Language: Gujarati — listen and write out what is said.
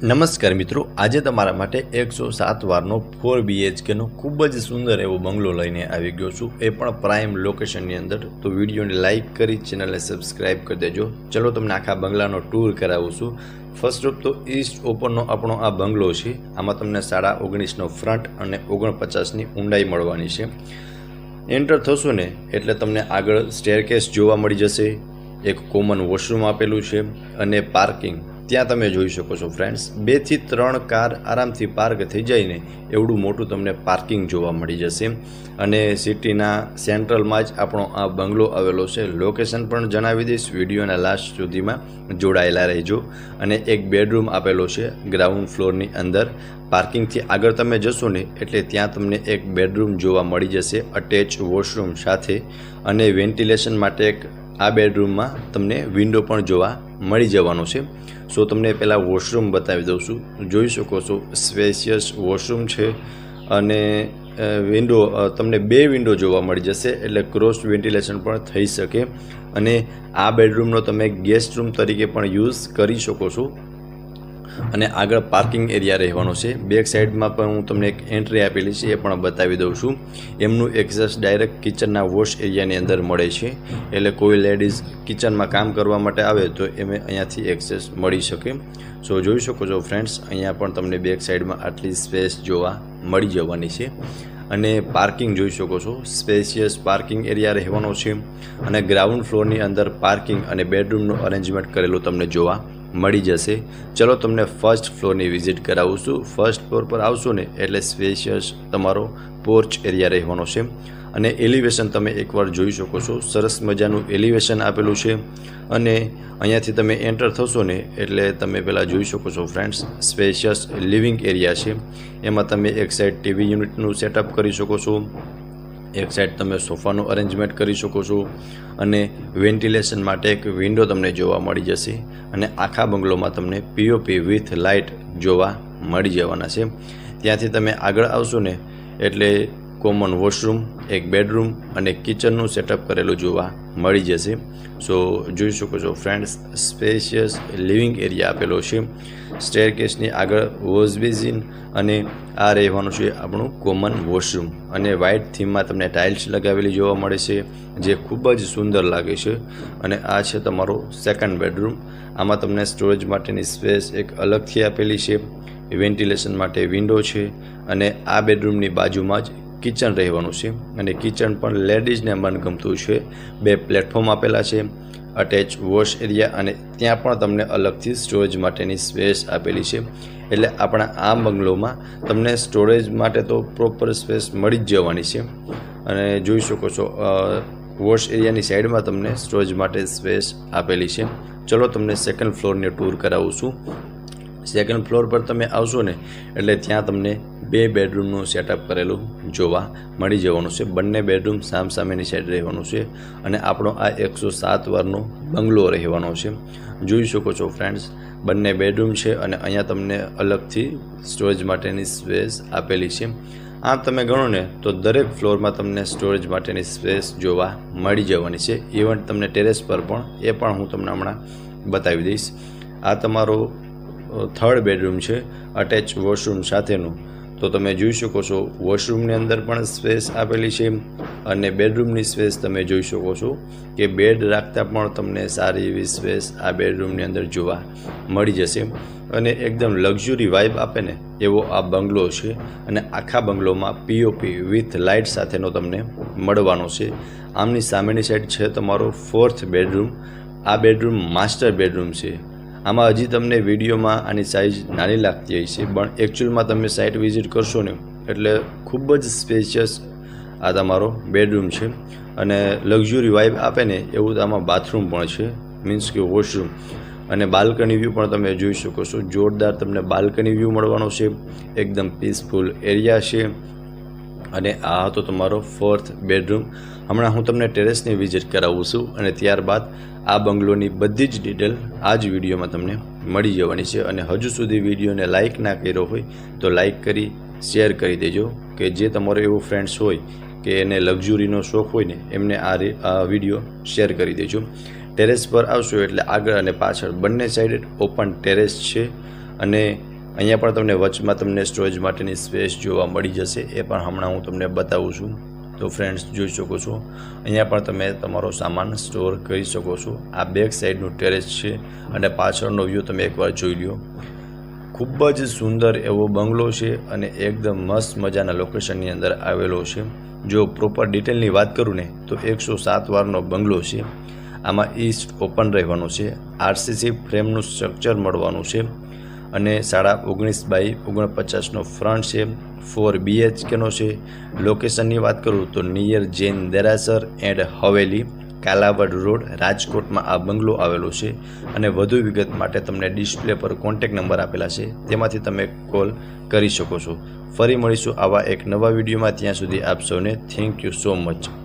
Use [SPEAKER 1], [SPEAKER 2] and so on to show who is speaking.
[SPEAKER 1] નમસ્કાર મિત્રો, આજે તમારા માટે 107 વારનો 4 BHKનો ખૂબ જ સુંદર એવો બંગલો લઈને આવી ગયો છું, એ પણ પ્રાઇમ લોકેશનની અંદર। તો વિડીયોને લાઇક કરી ચેનલને સબસ્ક્રાઇબ કરી દેજો। ચલો તમને આખા બંગલાનો ટૂર કરાવું છું। ફર્સ્ટ ઓફ તો ઈસ્ટ ઓપનનો આપણો આ બંગલો છે। આમાં તમને 19.5નો ફ્રન્ટ અને 49ની ઊંડાઈ મળવાની છે। એન્ટર થશો ને એટલે તમને આગળ સ્ટેરકેસ જોવા મળી જશે, એક કોમન વોશરૂમ આપેલું છે અને પાર્કિંગ ત્યાં તમે જોઈ શકો છો ફ્રેન્ડ્સ। 2 થી 3 કાર આરામથી પાર્ક થઈ જાય ને એવડું મોટું તમને પાર્કિંગ જોવા મળી જશે અને સિટીના સેન્ટ્રલમાં જ આપણો આ બંગલો આવેલો છે। લોકેશન પણ જણાવી દઈશ, વિડીયોના લાસ્ટ સુધીમાં જોડાયેલા રહેજો। અને એક બેડરૂમ આપેલો છે ગ્રાઉન્ડ ફ્લોરની અંદર। પાર્કિંગથી આગળ તમે જશો ને એટલે ત્યાં તમને એક બેડરૂમ જોવા મળી જશે અટેચ વોશરૂમ સાથે, અને વેન્ટિલેશન માટે એક આ બેડરૂમમાં તમને વિન્ડો પણ જોવા મળી જવાનો છે। સો તમને પહેલાં વોશરૂમ બતાવી દઉં છું। જોઈ શકો છો સ્પેશિયસ વોશરૂમ છે અને વિન્ડો તમને 2 વિન્ડો જોવા મળી જશે, એટલે ક્રોસ વેન્ટિલેશન પણ થઈ શકે। અને આ બેડરૂમનો તમે ગેસ્ટ રૂમ તરીકે પણ યુઝ કરી શકો છો। અને આગળ પાર્કિંગ એરિયા રહેવાનો છે। બેક સાઈડમાં પણ હું તમને એક એન્ટ્રી આપેલી છે એ પણ બતાવી દઉં છું। એમનું એક્સેસ ડાયરેક્ટ કિચનના વોશ એરિયાની અંદર મળે છે, એટલે કોઈ લેડીઝ કિચનમાં કામ કરવા માટે આવે તો એમે અહીંયાથી એક્સેસ મળી શકે। સો જોઈ શકો છો ફ્રેન્ડ્સ, અહીંયા પણ તમને બેક સાઈડમાં આટલી સ્પેસ જોવા મળી જવાની છે। અને પાર્કિંગ જોઈ શકો છો, સ્પેશિયસ પાર્કિંગ એરિયા રહેવાનો છે અને ગ્રાઉન્ડ ફ્લોરની અંદર પાર્કિંગ અને બેડરૂમનું અરેન્જમેન્ટ કરેલું તમને જોવા મળી જશે। ચલો તમને ફર્સ્ટ ફ્લોરની વિઝિટ કરાવું છું। ફર્સ્ટ ફ્લોર પર આવશો ને એટલે સ્પેશિયસ તમારો પોર્ચ એરિયા રહેવાનો છે અને એલિવેશન તમે એકવાર જોઈ શકો છો, સરસ મજાનું એલિવેશન આપેલું છે। અને અહીંયાથી તમે એન્ટર થશો ને એટલે તમે પહેલાં જોઈ શકો છો ફ્રેન્ડ્સ, સ્પેશિયસ લિવિંગ એરિયા છે। એમાં તમે એક સાઈડ ટીવી યુનિટનું સેટઅપ કરી શકો છો, એક સાઈડ તમે સોફાનું અરેન્જમેન્ટ કરી શકો છો અને વેન્ટિલેશન માટે એક વિન્ડો તમને જોવા મળી જશે। અને આખા બંગલોમાં તમને POP વિથ લાઇટ જોવા મળી જવાના છે। ત્યાંથી તમે આગળ આવશો ને એટલે કોમન વોશરૂમ, એક બેડરૂમ અને કિચનનું સેટઅપ કરેલું જોવા મળી જશે। સો જોઈ શકો છો ફ્રેન્ડ્સ, સ્પેશિયસ લિવિંગ એરિયા આપેલો છે। સ્ટેરકેસની આગળ વોશ બેસિન અને આ રહેવાનું છે આપણું કોમન વોશરૂમ, અને વ્હાઇટ થીમમાં તમને ટાઇલ્સ લગાવેલી જોવા મળે છે જે ખૂબ જ સુંદર લાગે છે। અને આ છે તમારો સેકન્ડ બેડરૂમ। આમાં તમને સ્ટોરેજ માટેની સ્પેસ એક અલગથી આપેલી છે, વેન્ટિલેશન માટે વિન્ડો છે અને આ બેડરૂમની બાજુમાં જ કિચન રહેવાનું છે અને કિચન પણ લેડીઝને મનગમતું છે। 2 પ્લેટફોર્મ આપેલા છે, અટેચ વોશ એરિયા અને ત્યાં પણ તમને અલગથી સ્ટોરેજ માટેની સ્પેસ આપેલી છે। એટલે આપણા આ બંગલોમાં તમને સ્ટોરેજ માટે તો પ્રોપર સ્પેસ મળી જ જવાની છે। અને જોઈ શકો છો વોશ એરિયાની સાઈડમાં તમને સ્ટોરેજ માટે સ્પેસ આપેલી છે। ચલો તમને સેકન્ડ ફ્લોરની ટૂર કરાવું છું। સેકન્ડ ફ્લોર પર તમે આવશો ને એટલે ત્યાં તમને 2 બેડરૂમનું સેટઅપ કરેલું જોવા મળી જવાનું છે। બંને બેડરૂમ સામસામેની સાઈડ રહેવાનું છે અને આપણો આ 107 વારનો બંગલો રહેવાનો છે। જોઈ શકો છો ફ્રેન્ડ્સ, બંને બેડરૂમ છે અને અહીંયા તમને અલગથી સ્ટોરેજ માટેની સ્પેસ આપેલી છે। આમ તમે ગણો ને તો દરેક ફ્લોરમાં તમને સ્ટોરેજ માટેની સ્પેસ જોવા મળી જવાની છે। ઇવન તમને ટેરેસ પર પણ, એ પણ હું તમને હમણાં બતાવી દઈશ। આ તમારો થર્ડ બેડરૂમ છે અટેચ વોશરૂમ સાથેનું। તો તમે જોઈ શકો છો વોશરૂમની અંદર પણ સ્પેસ આપેલી છે અને બેડરૂમની સ્પેસ તમે જોઈ શકો છો કે બેડ રાખતા પણ તમને સારી એવી સ્પેસ આ બેડરૂમની અંદર જોવા મળી જશે। અને એકદમ લક્ઝરી વાઇબ આપે ને એવો આ બંગલો છે અને આખા બંગલોમાં POP વિથ લાઇટ સાથેનો તમને મળવાનો છે। આમની સામેની સાઈડ છે તમારો 4th બેડરૂમ। આ બેડરૂમ માસ્ટર બેડરૂમ છે। આમાં હજી તમને વિડીયોમાં આની સાઇઝ નાની લાગતી હોય છે, પણ એકચ્યુઅલમાં તમે સાઇટ વિઝિટ કરશો ને એટલે ખૂબ જ સ્પેશિયસ આ તમારો બેડરૂમ છે અને લક્ઝરી વાઇબ આપે ને એવું આમાં બાથરૂમ પણ છે, મીન્સ કે વોશરૂમ। અને બાલ્કની વ્યૂ પણ તમે જોઈ શકો છો, જોરદાર તમને બાલ્કની વ્યૂ મળવાનો છે, એકદમ પીસફુલ એરિયા છે। અને આ હતો તમારો 4th બેડરૂમ। હમણાં હું તમને ટેરેસની વિઝિટ કરાવું છું અને ત્યારબાદ આ બંગલોની બધી જ ડિટેલ આ જ વિડીયોમાં તમને મળી જવાની છે। અને હજુ સુધી વિડીયોને લાઇક ના કર્યો હોય તો લાઇક કરી શેર કરી દેજો, કે જે તમારો એવો ફ્રેન્ડ્સ હોય કે એને લક્ઝરીનો શોખ હોય ને એમને આ વિડીયો શેર કરી દેજો। ટેરેસ પર આવશો એટલે આગળ અને પાછળ બંને સાઈડ ઓપન ટેરેસ છે અને અહીંયા પણ તમને વચમાં તમને સ્ટોરેજ માટેની સ્પેસ જોવા મળી જશે, એ પણ હમણાં હું તમને બતાવું છું. તો ફ્રેન્ડ્સ જોઈ શકો છો અહીંયા પણ તમે તમારો સામાન સ્ટોર કરી શકો છો. આ બેક સાઈડનું ટેરેસ છે અને પાછળનો વ્યૂ તમે એકવાર જોઈ લો. ખૂબ જ સુંદર એવો બંગલો છે અને એકદમ મસ્ત મજાના લોકેશનની અંદર આવેલો છે. જો પ્રોપર ડિટેલની વાત કરું ને તો 107 વારનો બંગલો છે. આમાં ઈસ્ટ ઓપન રહેવાનું છે, આરસીસી ફ્રેમનું સ્ટ્રક્ચર મળવાનું છે અને 19.5 બાય 49નો ફ્રન્ટ છે. 4 BHKનો છે. લોકેશનની વાત કરું તો નિયર જૈન દેરાસર એન્ડ હવેલી, કાલાવડ રોડ, રાજકોટમાં આ બંગલો આવેલો છે. અને વધુ વિગત માટે તમને ડિસ્પ્લે પર કોન્ટેક્ટ નંબર આપેલા છે, તેમાંથી તમે કોલ કરી શકો છો. ફરી મળીશું આવા એક નવા વિડીયોમાં. ત્યાં સુધી આપ સૌને થેન્ક યુ સો મચ.